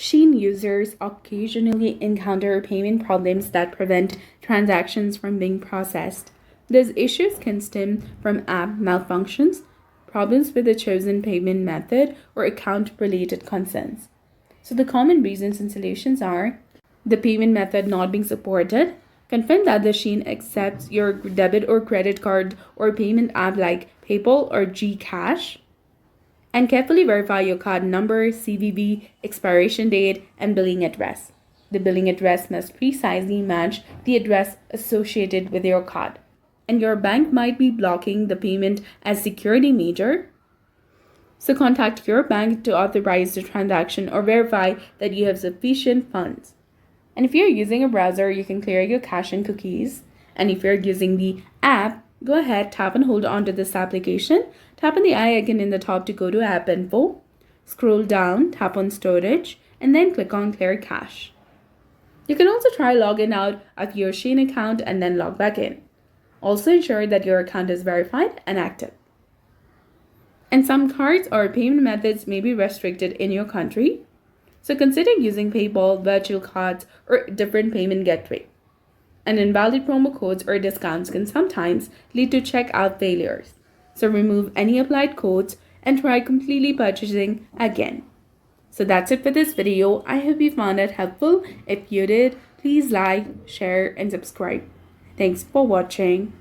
Shein users occasionally encounter payment problems that prevent transactions from being processed. These issues can stem from app malfunctions, problems with the chosen payment method, or account related concerns. So, the common reasons and solutions are the payment method not being supported. Confirm that the Shein accepts your debit or credit card or payment app like PayPal or Gcash, and carefully verify your card number, CVV, expiration date, and billing address. The billing address must precisely match the address associated with your card. And your bank might be blocking the payment as security measure. So contact your bank to authorize the transaction or verify that you have sufficient funds. And if you're using a browser, you can clear your cache and cookies. And if you're using the app, go ahead, tap and hold on to this application. Tap on the eye icon in the top to go to app info. Scroll down, tap on storage, and then click on clear cache. You can also try logging out of your Shein account and then log back in. Also ensure that your account is verified and active. And some cards or payment methods may be restricted in your country. So consider using PayPal, virtual cards, or different payment gateway. And invalid promo codes or discounts can sometimes lead to checkout failures. So remove any applied codes and try completely purchasing again. So that's it for this video. I hope you found it helpful. If you did, please like, share, and subscribe. Thanks for watching.